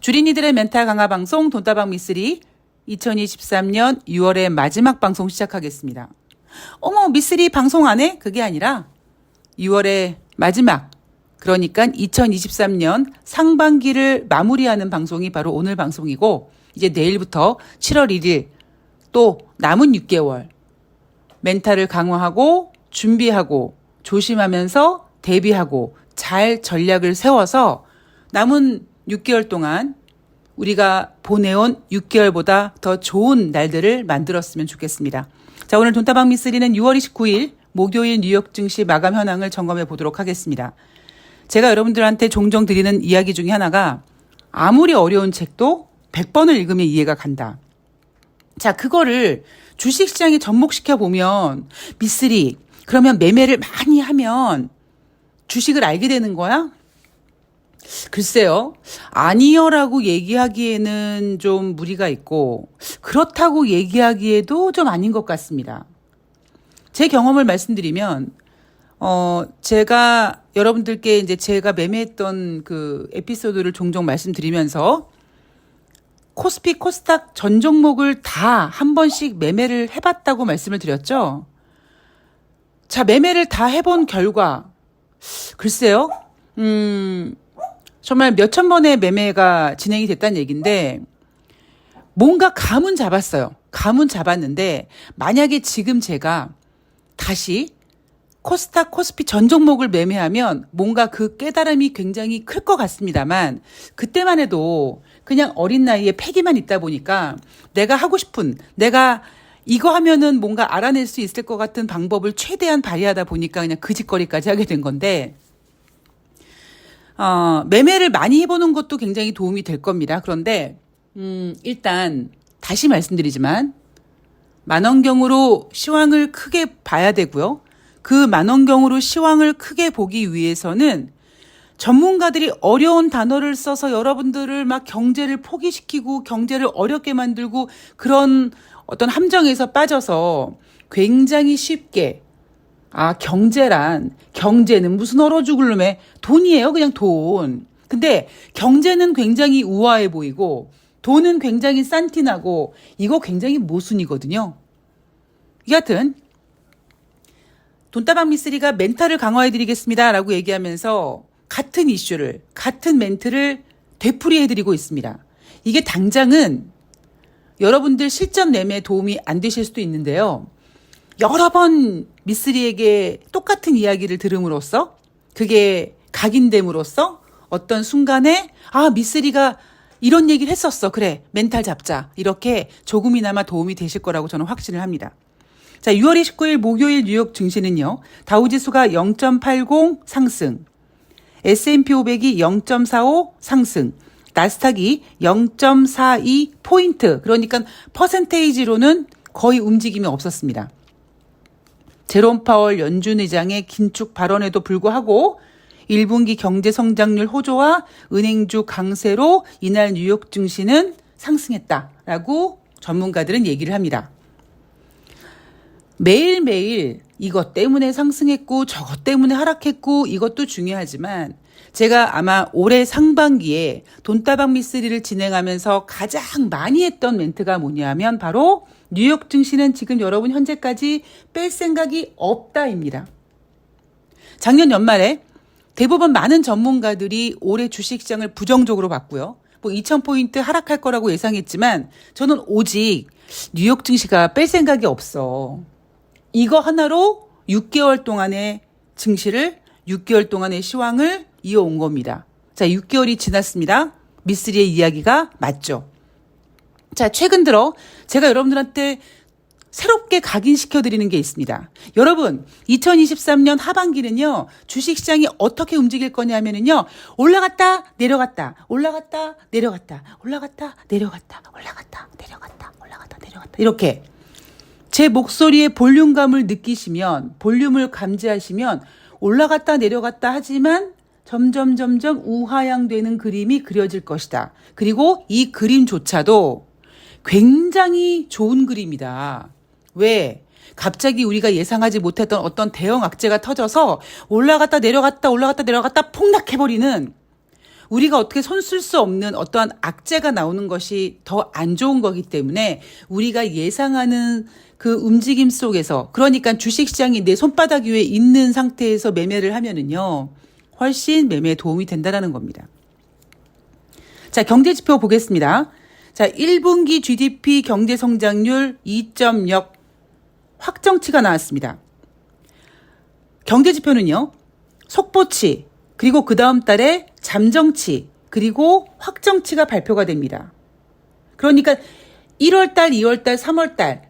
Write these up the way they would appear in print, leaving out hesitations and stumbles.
주린이들의 멘탈 강화 방송 돈다방 미쓰리 2023년 6월의 마지막 방송 시작하겠습니다. 어머, 미쓰리 방송 안 해? 그게 아니라 6월의 마지막, 그러니까 2023년 상반기를 마무리하는 방송이 바로 오늘 방송이고, 이제 내일부터 7월 1일 또 남은 6개월 멘탈을 강화하고 준비하고 조심하면서 대비하고 잘 전략을 세워서 남은 6개월 동안 우리가 보내온 6개월보다 더 좋은 날들을 만들었으면 좋겠습니다. 자, 오늘 돈다방 미쓰리는 6월 29일 목요일 뉴욕 증시 마감 현황을 점검해 보도록 하겠습니다. 제가 여러분들한테 종종 드리는 이야기 중에 하나가 아무리 어려운 책도 100번을 읽으면 이해가 간다. 자, 그거를 주식시장에 접목시켜 보면 미쓰리, 그러면 매매를 많이 하면 주식을 알게 되는 거야? 글쎄요. 아니요라고 얘기하기에는 좀 무리가 있고 그렇다고 얘기하기에도 좀 아닌 것 같습니다. 제 경험을 말씀드리면 제가 여러분들께 이제 제가 매매했던 그 에피소드를 종종 말씀드리면서 코스피 코스닥 전 종목을 다 한 번씩 매매를 해봤다고 말씀을 드렸죠. 자, 매매를 다 해본 결과 글쎄요. 정말 몇천 번의 매매가 진행이 됐다는 얘기인데 뭔가 감은 잡았어요. 감은 잡았는데 만약에 지금 제가 다시 코스닥 코스피 전 종목을 매매하면 뭔가 그 깨달음이 굉장히 클 것 같습니다만 그때만 해도 그냥 어린 나이에 패기만 있다 보니까 내가 하고 싶은, 내가 이거 하면은 뭔가 알아낼 수 있을 것 같은 방법을 최대한 발휘하다 보니까 그냥 그 짓거리까지 하게 된 건데 매매를 많이 해보는 것도 굉장히 도움이 될 겁니다. 그런데 일단 다시 말씀드리지만 만원경으로 시황을 크게 봐야 되고요. 그 만원경으로 시황을 크게 보기 위해서는 전문가들이 어려운 단어를 써서 여러분들을 막 경제를 포기시키고 경제를 어렵게 만들고 그런 어떤 함정에서 빠져서 굉장히 쉽게 경제는 무슨 얼어 죽을 놈의 돈이에요. 그냥 돈. 근데 경제는 굉장히 우아해 보이고 돈은 굉장히 싼티나고 이거 굉장히 모순이거든요. 여하튼 돈다방 미쓰리가 멘탈을 강화해드리겠습니다 라고 얘기하면서 같은 이슈를, 같은 멘트를 되풀이해드리고 있습니다. 이게 당장은 여러분들 실전 매매에 도움이 안 되실 수도 있는데요. 여러 번 미쓰리에게 똑같은 이야기를 들음으로써 그게 각인됨으로써 어떤 순간에 미쓰리가 이런 얘기를 했었어. 그래, 멘탈 잡자. 이렇게 조금이나마 도움이 되실 거라고 저는 확신을 합니다. 자, 6월 29일 목요일 뉴욕 증시는요. 다우지수가 0.80 상승, S&P 500이 0.45 상승, 나스닥이 0.42포인트, 그러니까 퍼센테이지로는 거의 움직임이 없었습니다. 제롬 파월 연준 의장의 긴축 발언에도 불구하고 1분기 경제 성장률 호조와 은행주 강세로 이날 뉴욕 증시는 상승했다라고 전문가들은 얘기를 합니다. 매일매일 이것 때문에 상승했고 저것 때문에 하락했고 이것도 중요하지만 제가 아마 올해 상반기에 돈다방 미쓰리를 진행하면서 가장 많이 했던 멘트가 뭐냐면 바로 뉴욕 증시는 지금 여러분 현재까지 뺄 생각이 없다입니다. 작년 연말에 대부분 많은 전문가들이 올해 주식시장을 부정적으로 봤고요. 2000포인트 하락할 거라고 예상했지만 저는 오직 뉴욕 증시가 뺄 생각이 없어. 이거 하나로 6개월 동안의 증시를 6개월 동안의 시황을 이어온 겁니다. 자, 6개월이 지났습니다. 미쓰리의 이야기가 맞죠. 자, 최근 들어 제가 여러분들한테 새롭게 각인시켜드리는 게 있습니다. 여러분, 2023년 하반기는요, 주식시장이 어떻게 움직일 거냐면요, 올라갔다, 내려갔다, 올라갔다, 내려갔다, 올라갔다, 내려갔다, 올라갔다, 내려갔다, 올라갔다, 내려갔다. 이렇게 제 목소리의 볼륨감을 느끼시면, 볼륨을 감지하시면 올라갔다, 내려갔다 하지만 점점 우하향되는 그림이 그려질 것이다. 그리고 이 그림조차도 굉장히 좋은 그림이다. 왜? 갑자기 우리가 예상하지 못했던 어떤 대형 악재가 터져서 올라갔다 내려갔다 올라갔다 내려갔다 폭락해버리는 우리가 어떻게 손 쓸 수 없는 어떠한 악재가 나오는 것이 더 안 좋은 거기 때문에 우리가 예상하는 그 움직임 속에서, 그러니까 주식시장이 내 손바닥 위에 있는 상태에서 매매를 하면은요, 훨씬 매매에 도움이 된다는 겁니다. 자, 경제지표 보겠습니다. 자, 1분기 GDP 경제성장률 2.0 확정치가 나왔습니다. 경제지표는요, 속보치, 그리고 그 다음 달에 잠정치, 그리고 확정치가 발표가 됩니다. 그러니까 1월달, 2월달, 3월달,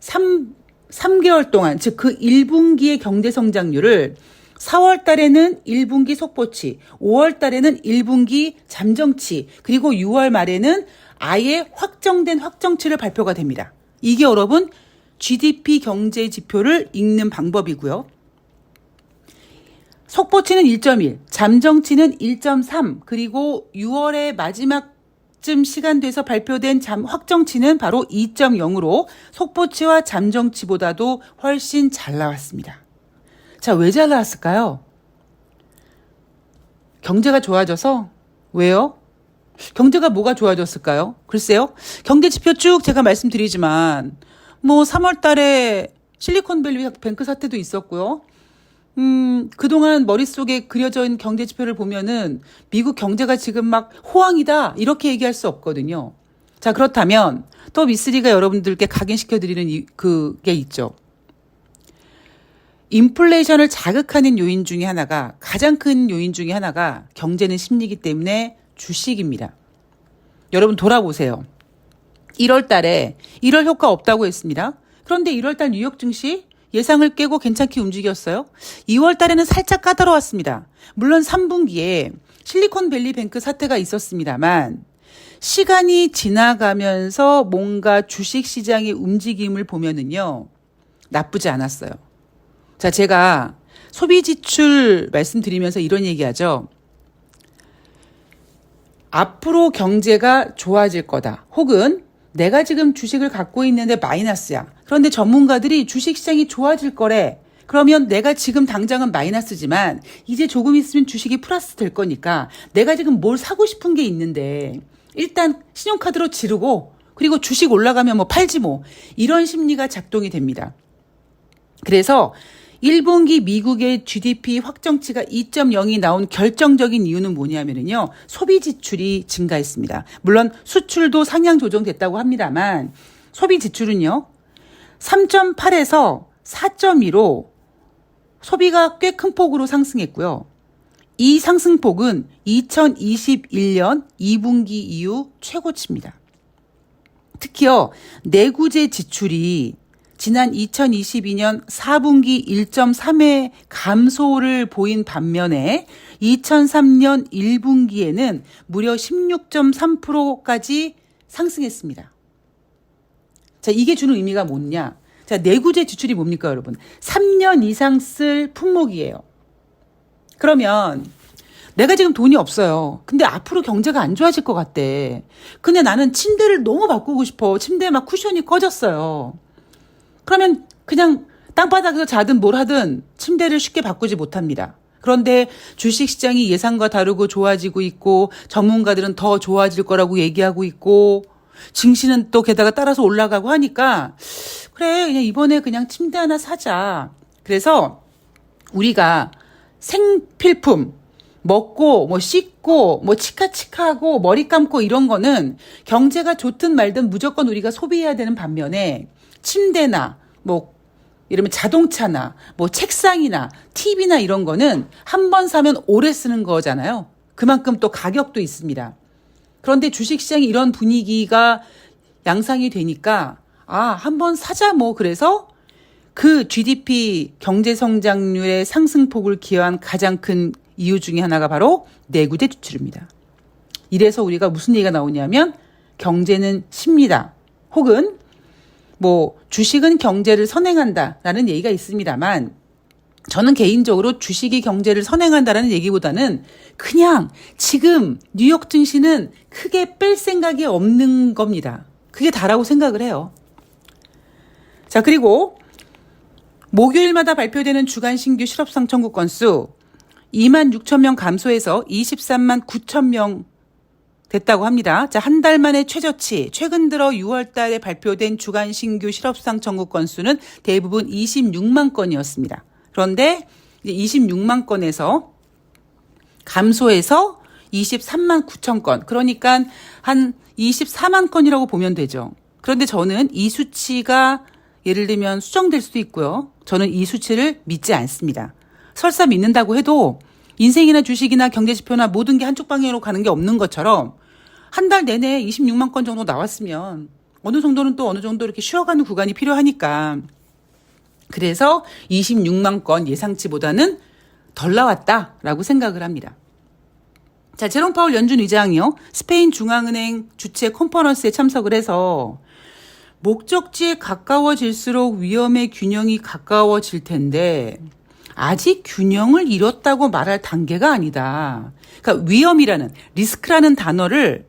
3개월 동안, 즉 그 1분기의 경제성장률을 4월달에는 1분기 속보치, 5월달에는 1분기 잠정치, 그리고 6월 말에는 아예 확정된 확정치를 발표가 됩니다. 이게 여러분 GDP 경제 지표를 읽는 방법이고요. 속보치는 1.1, 잠정치는 1.3, 그리고 6월의 마지막쯤 시간 돼서 발표된 확정치는 바로 2.0으로 속보치와 잠정치보다도 훨씬 잘 나왔습니다. 자, 왜 잘 나왔을까요? 경제가 좋아져서? 왜요? 경제가 뭐가 좋아졌을까요? 글쎄요. 경제지표 쭉 제가 말씀드리지만 뭐 3월 달에 실리콘밸리 뱅크 사태도 있었고요. 그동안 머릿속에 그려져 있는 경제지표를 보면은 미국 경제가 지금 막 호황이다 이렇게 얘기할 수 없거든요. 자, 그렇다면 또 미쓰리가 여러분들께 각인시켜드리는 그게 있죠. 인플레이션을 자극하는 요인 중에 하나가, 가장 큰 요인 중에 하나가 경제는 심리이기 때문에 주식입니다. 여러분 돌아보세요. 1월 달에 1월 효과 없다고 했습니다. 그런데 1월 달 뉴욕 증시 예상을 깨고 괜찮게 움직였어요. 2월 달에는 살짝 까다로웠습니다. 물론 3분기에 실리콘밸리 뱅크 사태가 있었습니다만 시간이 지나가면서 뭔가 주식시장의 움직임을 보면은요, 나쁘지 않았어요. 자, 제가 소비 지출 말씀드리면서 이런 얘기하죠. 앞으로 경제가 좋아질 거다. 혹은 내가 지금 주식을 갖고 있는데 마이너스야. 그런데 전문가들이 주식시장이 좋아질 거래. 그러면 내가 지금 당장은 마이너스지만 이제 조금 있으면 주식이 플러스 될 거니까 내가 지금 뭘 사고 싶은 게 있는데 일단 신용카드로 지르고 그리고 주식 올라가면 뭐 팔지 뭐, 이런 심리가 작동이 됩니다. 그래서 1분기 미국의 GDP 확정치가 2.0이 나온 결정적인 이유는 뭐냐면요, 소비 지출이 증가했습니다. 물론 수출도 상향 조정됐다고 합니다만 소비 지출은요 3.8에서 4.2로 소비가 꽤 큰 폭으로 상승했고요. 이 상승폭은 2021년 2분기 이후 최고치입니다. 특히요, 내구재 지출이 지난 2022년 4분기 1.3의 감소를 보인 반면에 2003년 1분기에는 무려 16.3%까지 상승했습니다. 자, 이게 주는 의미가 뭐냐? 자, 내구재 지출이 뭡니까, 여러분? 3년 이상 쓸 품목이에요. 그러면 내가 지금 돈이 없어요. 근데 앞으로 경제가 안 좋아질 것 같대. 근데 나는 침대를 너무 바꾸고 싶어. 침대에 막 쿠션이 꺼졌어요. 그러면 그냥 땅바닥에서 자든 뭘 하든 침대를 쉽게 바꾸지 못합니다. 그런데 주식시장이 예상과 다르고 좋아지고 있고 전문가들은 더 좋아질 거라고 얘기하고 있고 증시는 또 게다가 따라서 올라가고 하니까 그래, 그냥 이번에 그냥 침대 하나 사자. 그래서 우리가 생필품, 먹고 뭐 씻고 뭐 치카치카하고 머리 감고 이런 거는 경제가 좋든 말든 무조건 우리가 소비해야 되는 반면에 침대나 뭐 이러면 자동차나 뭐 책상이나 TV나 이런 거는 한 번 사면 오래 쓰는 거잖아요. 그만큼 또 가격도 있습니다. 그런데 주식시장이 이런 분위기가 양상이 되니까 한 번 사자 뭐. 그래서 그 GDP 경제성장률의 상승폭을 기여한 가장 큰 이유 중에 하나가 바로 내구재 지출입니다. 이래서 우리가 무슨 얘기가 나오냐면 경제는 쉽니다. 혹은 뭐 주식은 경제를 선행한다라는 얘기가 있습니다만 저는 개인적으로 주식이 경제를 선행한다라는 얘기보다는 그냥 지금 뉴욕 증시는 크게 뺄 생각이 없는 겁니다. 그게 다라고 생각을 해요. 자, 그리고 목요일마다 발표되는 주간 신규 실업상 청구 건수 2만 6천 명 감소해서 23만 9천 명 됐다고 합니다. 자, 한 달 만에 최저치. 최근 들어 6월 달에 발표된 주간 신규 실업상 청구 건수는 대부분 26만 건이었습니다. 그런데 이제 26만 건에서 감소해서 23만 9천 건. 그러니까 한 24만 건이라고 보면 되죠. 그런데 저는 이 수치가 예를 들면 수정될 수도 있고요. 저는 이 수치를 믿지 않습니다. 설사 믿는다고 해도 인생이나 주식이나 경제지표나 모든 게 한쪽 방향으로 가는 게 없는 것처럼 한 달 내내 26만 건 정도 나왔으면 어느 정도는 또 어느 정도 이렇게 쉬어가는 구간이 필요하니까 그래서 26만 건 예상치보다는 덜 나왔다라고 생각을 합니다. 자, 제롬 파월 연준 의장이요. 스페인 중앙은행 주최 컨퍼런스에 참석을 해서 목적지에 가까워질수록 위험의 균형이 가까워질 텐데 아직 균형을 잃었다고 말할 단계가 아니다. 그러니까 위험이라는 리스크라는 단어를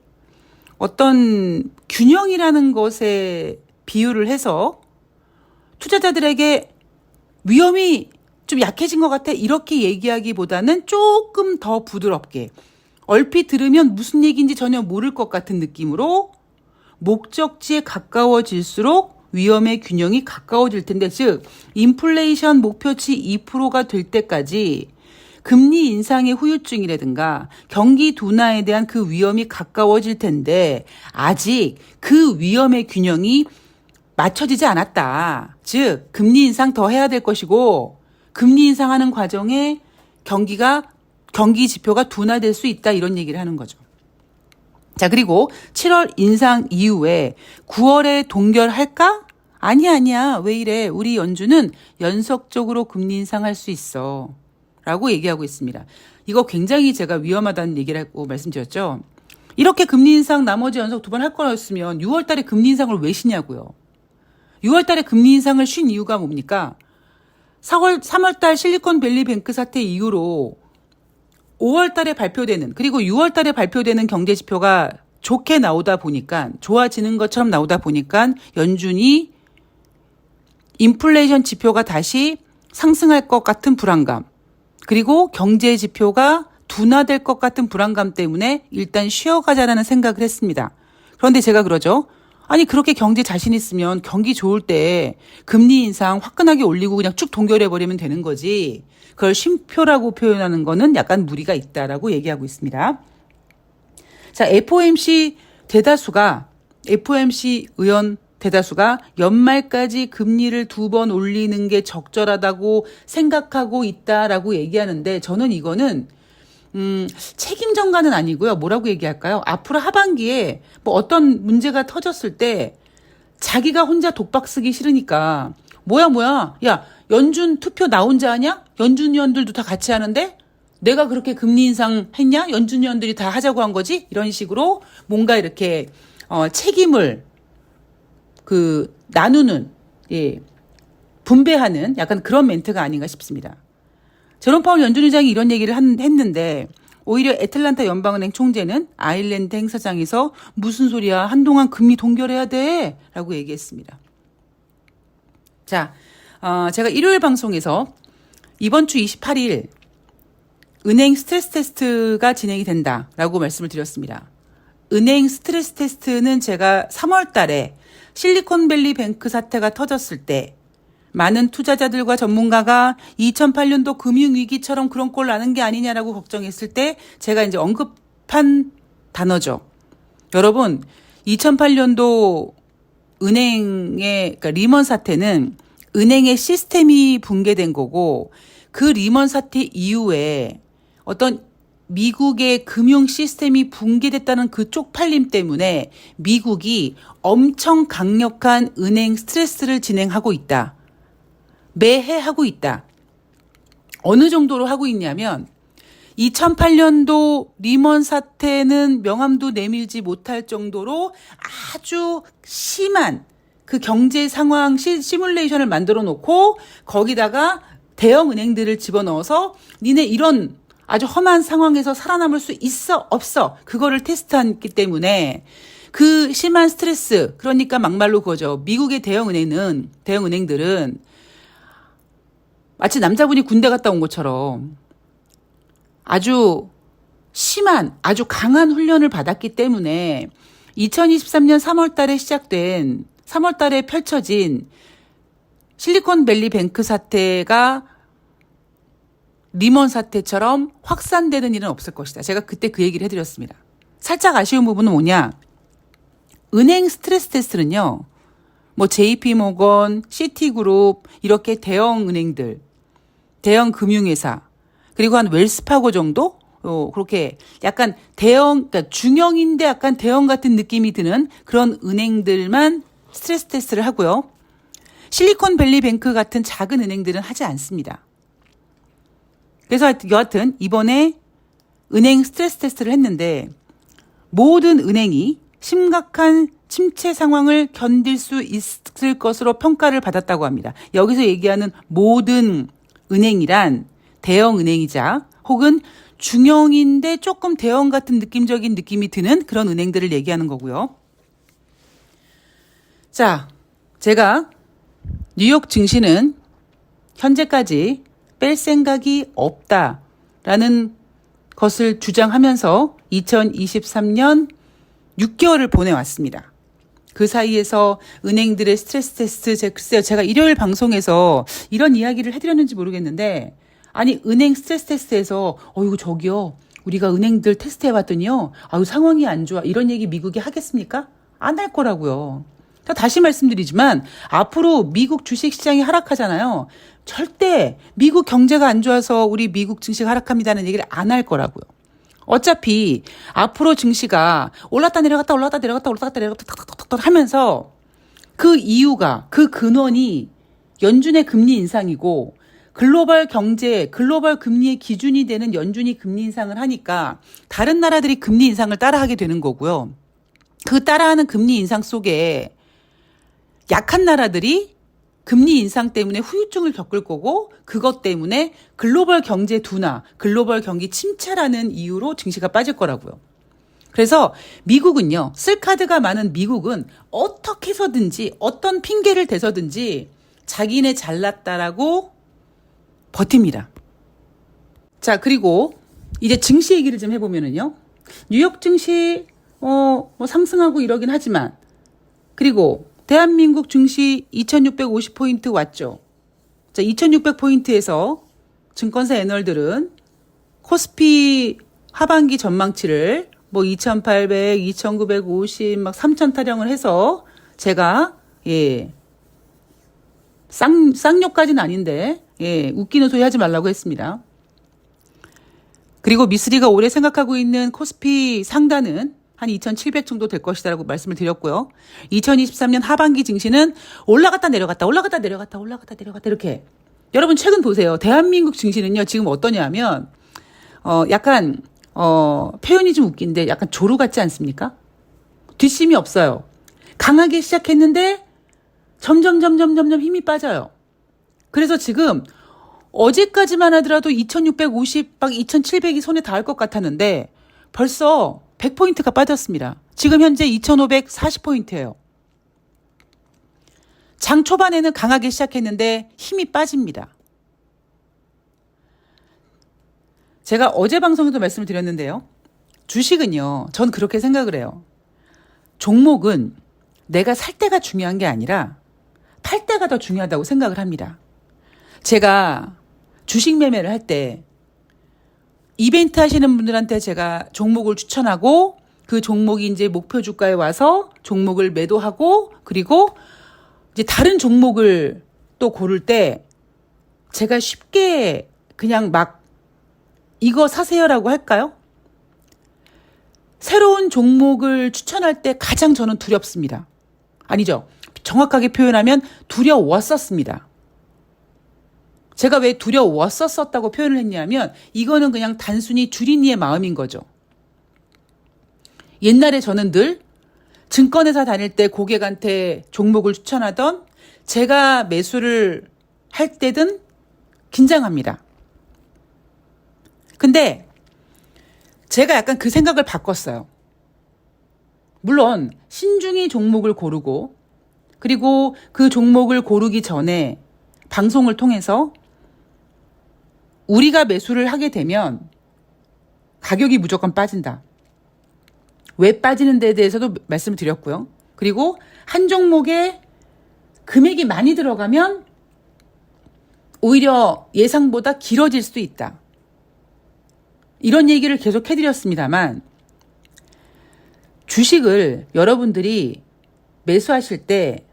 어떤 균형이라는 것에 비유를 해서 투자자들에게 위험이 좀 약해진 것 같아 이렇게 얘기하기보다는 조금 더 부드럽게 얼핏 들으면 무슨 얘기인지 전혀 모를 것 같은 느낌으로 목적지에 가까워질수록 위험의 균형이 가까워질 텐데 즉 인플레이션 목표치 2%가 될 때까지 금리 인상의 후유증이라든가 경기 둔화에 대한 그 위험이 가까워질 텐데 아직 그 위험의 균형이 맞춰지지 않았다. 즉 금리 인상 더 해야 될 것이고 금리 인상하는 과정에 경기 지표가 둔화될 수 있다 이런 얘기를 하는 거죠. 자, 그리고 7월 인상 이후에 9월에 동결할까? 아니야. 왜 이래? 우리 연준은 연속적으로 금리 인상할 수 있어. 라고 얘기하고 있습니다. 이거 굉장히 제가 위험하다는 얘기를 하고 말씀드렸죠. 이렇게 금리 인상 나머지 연속 2번 할 거였으면 6월 달에 금리 인상을 왜 쉬냐고요. 6월 달에 금리 인상을 쉰 이유가 뭡니까? 3월 달 실리콘밸리 뱅크 사태 이후로 5월 달에 발표되는 그리고 6월 달에 발표되는 경제 지표가 좋게 나오다 보니까 좋아지는 것처럼 나오다 보니까 연준이 인플레이션 지표가 다시 상승할 것 같은 불안감 그리고 경제 지표가 둔화될 것 같은 불안감 때문에 일단 쉬어가자라는 생각을 했습니다. 그런데 제가 그러죠. 아니 그렇게 경제 자신 있으면 경기 좋을 때 금리 인상 화끈하게 올리고 그냥 쭉 동결해버리면 되는 거지. 그걸 쉼표라고 표현하는 거는 약간 무리가 있다라고 얘기하고 있습니다. 자, FOMC 의원 대다수가 연말까지 금리를 2번 올리는 게 적절하다고 생각하고 있다라고 얘기하는데 저는 이거는 책임 전가는 아니고요. 뭐라고 얘기할까요? 앞으로 하반기에 뭐 어떤 문제가 터졌을 때 자기가 혼자 독박 쓰기 싫으니까 뭐야. 야, 연준 투표 나 혼자 하냐? 연준 위원들도 다 같이 하는데 내가 그렇게 금리 인상 했냐? 연준 위원들이 다 하자고 한 거지? 이런 식으로 뭔가 이렇게 책임을 나누는 분배하는 약간 그런 멘트가 아닌가 싶습니다. 제롬 파월 연준 의장이 이런 얘기를 했는데 오히려 애틀란타 연방은행 총재는 아일랜드 행사장에서 무슨 소리야 한동안 금리 동결해야 돼 라고 얘기했습니다. 자, 제가 일요일 방송에서 이번 주 28일 은행 스트레스 테스트가 진행이 된다라고 말씀을 드렸습니다. 은행 스트레스 테스트는 제가 3월 달에 실리콘밸리 뱅크 사태가 터졌을 때 많은 투자자들과 전문가가 2008년도 금융위기처럼 그런 꼴 나는 게 아니냐라고 걱정했을 때 제가 이제 언급한 단어죠. 여러분, 2008년도 그러니까 리먼 사태는 은행의 시스템이 붕괴된 거고 그 리먼 사태 이후에 어떤 미국의 금융 시스템이 붕괴됐다는 그 쪽팔림 때문에 미국이 엄청 강력한 은행 스트레스를 진행하고 있다. 매해 하고 있다. 어느 정도로 하고 있냐면 2008년도 리먼 사태는 명함도 내밀지 못할 정도로 아주 심한 그 경제 상황 시뮬레이션을 만들어 놓고 거기다가 대형 은행들을 집어넣어서 니네 이런 아주 험한 상황에서 살아남을 수 있어 없어 그거를 테스트했기 때문에 그 심한 스트레스 그러니까 막말로 그거죠. 미국의 대형 은행들은 마치 남자분이 군대 갔다 온 것처럼 아주 심한 아주 강한 훈련을 받았기 때문에 2023년 3월 달에 펼쳐진 실리콘밸리 뱅크 사태가 리먼 사태처럼 확산되는 일은 없을 것이다. 제가 그때 그 얘기를 해드렸습니다. 살짝 아쉬운 부분은 뭐냐? 은행 스트레스 테스트는요. 뭐 JP모건, 시티그룹 이렇게 대형 은행들, 대형 금융회사 그리고 한 웰스파고 정도 그렇게 약간 대형, 그러니까 중형인데 약간 대형 같은 느낌이 드는 그런 은행들만 스트레스 테스트를 하고요. 실리콘밸리 뱅크 같은 작은 은행들은 하지 않습니다. 그래서 여하튼 이번에 은행 스트레스 테스트를 했는데 모든 은행이 심각한 침체 상황을 견딜 수 있을 것으로 평가를 받았다고 합니다. 여기서 얘기하는 모든 은행이란 대형 은행이자 혹은 중형인데 조금 대형 같은 느낌적인 느낌이 드는 그런 은행들을 얘기하는 거고요. 자, 제가 뉴욕 증시는 현재까지 뺄 생각이 없다라는 것을 주장하면서 2023년 6개월을 보내왔습니다. 그 사이에서 은행들의 스트레스 테스트, 글쎄요, 제가 일요일 방송에서 이런 이야기를 해드렸는지 모르겠는데, 아니, 은행 스트레스 테스트에서, 어이구, 저기요, 우리가 은행들 테스트 해봤더니요, 아유, 상황이 안 좋아. 이런 얘기 미국이 하겠습니까? 안 할 거라고요. 다시 말씀드리지만, 앞으로 미국 주식시장이 하락하잖아요. 절대 미국 경제가 안 좋아서 우리 미국 증시가 하락합니다는 얘기를 안 할 거라고요. 어차피 앞으로 증시가 올랐다 내려갔다 올랐다 내려갔다 올랐다 내려갔다 탁탁탁탁 하면서 그 이유가 그 근원이 연준의 금리 인상이고 글로벌 경제, 글로벌 금리의 기준이 되는 연준이 금리 인상을 하니까 다른 나라들이 금리 인상을 따라하게 되는 거고요. 그 따라하는 금리 인상 속에 약한 나라들이 금리 인상 때문에 후유증을 겪을 거고 그것 때문에 글로벌 경제 둔화, 글로벌 경기 침체라는 이유로 증시가 빠질 거라고요. 그래서 미국은요. 쓸카드가 많은 미국은 어떻게 해서든지 어떤 핑계를 대서든지 자기네 잘났다라고 버팁니다. 자, 그리고 이제 증시 얘기를 좀 해보면은요. 뉴욕 증시 뭐 상승하고 이러긴 하지만 그리고 대한민국 증시 2650포인트 왔죠. 자, 2600포인트에서 증권사 애널들은 코스피 하반기 전망치를 뭐 2800, 2950, 막 3000 타령을 해서 제가, 쌍욕까지는 아닌데, 웃기는 소리 하지 말라고 했습니다. 그리고 미쓰리가 올해 생각하고 있는 코스피 상단은 한 2700 정도 될 것이다라고 말씀을 드렸고요. 2023년 하반기 증시는 올라갔다 내려갔다 올라갔다 내려갔다 올라갔다 내려갔다 이렇게. 여러분 최근 보세요. 대한민국 증시는요. 지금 어떠냐면 약간 표현이 좀 웃긴데 약간 조루 같지 않습니까? 뒷심이 없어요. 강하게 시작했는데 점점 힘이 빠져요. 그래서 지금 어제까지만 하더라도 2650, 막 2700이 손에 닿을 것 같았는데 벌써 100포인트가 빠졌습니다. 지금 현재 2540포인트예요. 장 초반에는 강하게 시작했는데 힘이 빠집니다. 제가 어제 방송에도 말씀을 드렸는데요. 주식은요. 전 그렇게 생각을 해요. 종목은 내가 살 때가 중요한 게 아니라 팔 때가 더 중요하다고 생각을 합니다. 제가 주식 매매를 할 때 이벤트 하시는 분들한테 제가 종목을 추천하고 그 종목이 이제 목표 주가에 와서 종목을 매도하고 그리고 이제 다른 종목을 또 고를 때 제가 쉽게 그냥 막 이거 사세요라고 할까요? 새로운 종목을 추천할 때 가장 저는 두렵습니다. 아니죠. 정확하게 표현하면 두려웠었습니다. 제가 왜 두려웠었다고 표현을 했냐면 이거는 그냥 단순히 주린이의 마음인 거죠. 옛날에 저는 늘 증권회사 다닐 때 고객한테 종목을 추천하던 제가 매수를 할 때든 긴장합니다. 근데 제가 약간 그 생각을 바꿨어요. 물론 신중히 종목을 고르고 그리고 그 종목을 고르기 전에 방송을 통해서 우리가 매수를 하게 되면 가격이 무조건 빠진다. 왜 빠지는 데에 대해서도 말씀을 드렸고요. 그리고 한 종목에 금액이 많이 들어가면 오히려 예상보다 길어질 수도 있다. 이런 얘기를 계속 해드렸습니다만 주식을 여러분들이 매수하실 때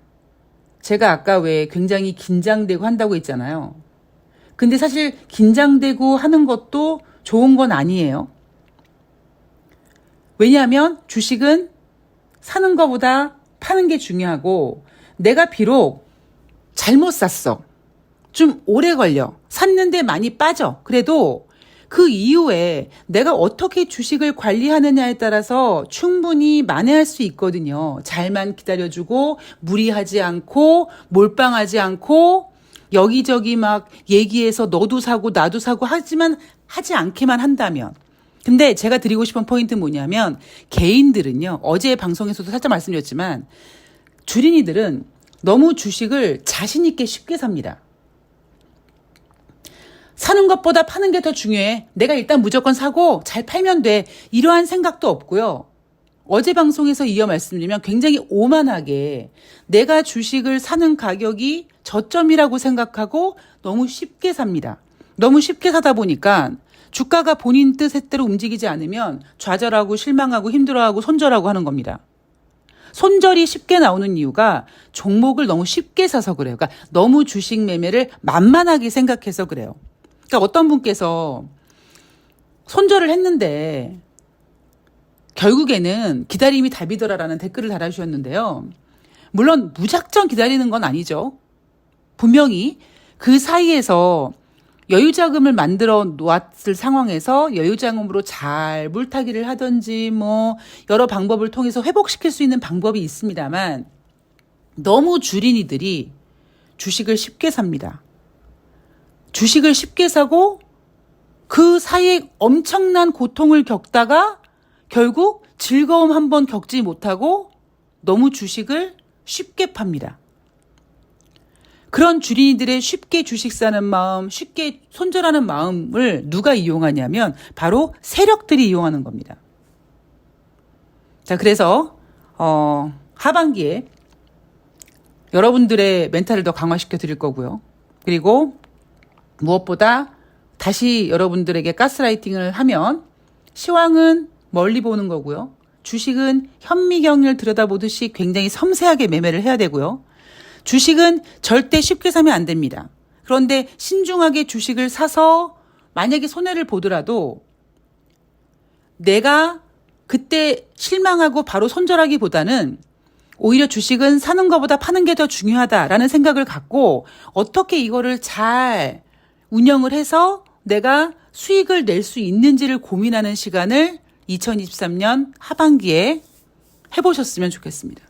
제가 아까 왜 굉장히 긴장되고 한다고 했잖아요. 근데 사실 긴장되고 하는 것도 좋은 건 아니에요. 왜냐하면 주식은 사는 것보다 파는 게 중요하고 내가 비록 잘못 샀어. 좀 오래 걸려. 샀는데 많이 빠져. 그래도 그 이후에 내가 어떻게 주식을 관리하느냐에 따라서 충분히 만회할 수 있거든요. 잘만 기다려주고 무리하지 않고 몰빵하지 않고 여기저기 막 얘기해서 너도 사고 나도 사고 하지만 하지 않게만 한다면. 근데 제가 드리고 싶은 포인트는 뭐냐면 개인들은요. 어제 방송에서도 살짝 말씀드렸지만 주린이들은 너무 주식을 자신 있게 쉽게 삽니다. 사는 것보다 파는 게 더 중요해. 내가 일단 무조건 사고 잘 팔면 돼. 이러한 생각도 없고요. 어제 방송에서 이어 말씀드리면 굉장히 오만하게 내가 주식을 사는 가격이 저점이라고 생각하고 너무 쉽게 삽니다. 너무 쉽게 사다 보니까 주가가 본인 뜻대로 움직이지 않으면 좌절하고 실망하고 힘들어하고 손절하고 하는 겁니다. 손절이 쉽게 나오는 이유가 종목을 너무 쉽게 사서 그래요. 그러니까 너무 주식 매매를 만만하게 생각해서 그래요. 그러니까 어떤 분께서 손절을 했는데 결국에는 기다림이 답이더라라는 댓글을 달아주셨는데요. 물론 무작정 기다리는 건 아니죠. 분명히 그 사이에서 여유자금을 만들어 놓았을 상황에서 여유자금으로 잘 물타기를 하든지 뭐 여러 방법을 통해서 회복시킬 수 있는 방법이 있습니다만 너무 주린이들이 주식을 쉽게 삽니다. 주식을 쉽게 사고 그 사이에 엄청난 고통을 겪다가 결국 즐거움 한번 겪지 못하고 너무 주식을 쉽게 팝니다. 그런 주린이들의 쉽게 주식 사는 마음, 쉽게 손절하는 마음을 누가 이용하냐면 바로 세력들이 이용하는 겁니다. 자, 그래서 하반기에 여러분들의 멘탈을 더 강화시켜 드릴 거고요. 그리고 무엇보다 다시 여러분들에게 가스라이팅을 하면 시황은 멀리 보는 거고요. 주식은 현미경을 들여다보듯이 굉장히 섬세하게 매매를 해야 되고요. 주식은 절대 쉽게 사면 안 됩니다. 그런데 신중하게 주식을 사서 만약에 손해를 보더라도 내가 그때 실망하고 바로 손절하기보다는 오히려 주식은 사는 것보다 파는 게 더 중요하다라는 생각을 갖고 어떻게 이거를 잘 운영을 해서 내가 수익을 낼 수 있는지를 고민하는 시간을 2023년 하반기에 해보셨으면 좋겠습니다.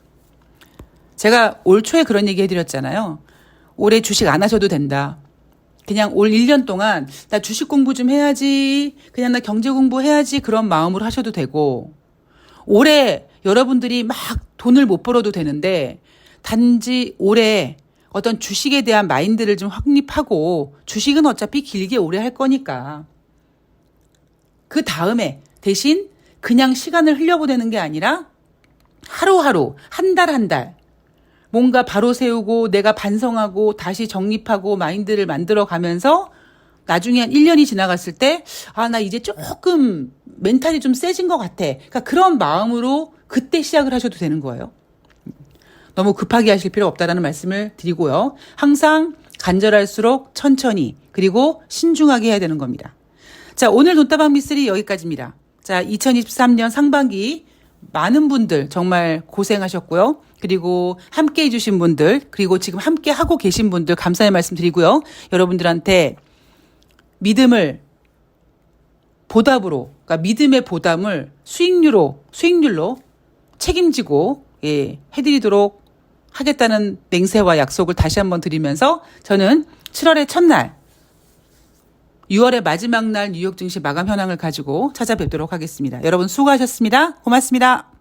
제가 올 초에 그런 얘기 해드렸잖아요. 올해 주식 안 하셔도 된다. 그냥 올 1년 동안 나 주식 공부 좀 해야지, 그냥 나 경제 공부 해야지 그런 마음으로 하셔도 되고 올해 여러분들이 막 돈을 못 벌어도 되는데 단지 올해 어떤 주식에 대한 마인드를 좀 확립하고 주식은 어차피 길게 오래 할 거니까 그 다음에 대신 그냥 시간을 흘려보내는 게 아니라 하루하루 한 달 한 달 뭔가 바로 세우고 내가 반성하고 다시 정립하고 마인드를 만들어 가면서 나중에 한 1년이 지나갔을 때 나 이제 조금 멘탈이 좀 세진 것 같아. 그러니까 그런 마음으로 그때 시작을 하셔도 되는 거예요. 너무 급하게 하실 필요 없다라는 말씀을 드리고요. 항상 간절할수록 천천히 그리고 신중하게 해야 되는 겁니다. 자, 오늘 돈다방 미쓰리 여기까지입니다. 자, 2023년 상반기 많은 분들 정말 고생하셨고요. 그리고 함께 해주신 분들 그리고 지금 함께 하고 계신 분들 감사의 말씀 드리고요. 여러분들한테 믿음을 보답으로 그러니까 믿음의 보답을 수익률로 책임지고 해드리도록 하겠다는 맹세와 약속을 다시 한번 드리면서 저는 7월의 첫날 6월의 마지막 날 뉴욕 증시 마감 현황을 가지고 찾아뵙도록 하겠습니다. 여러분 수고하셨습니다. 고맙습니다.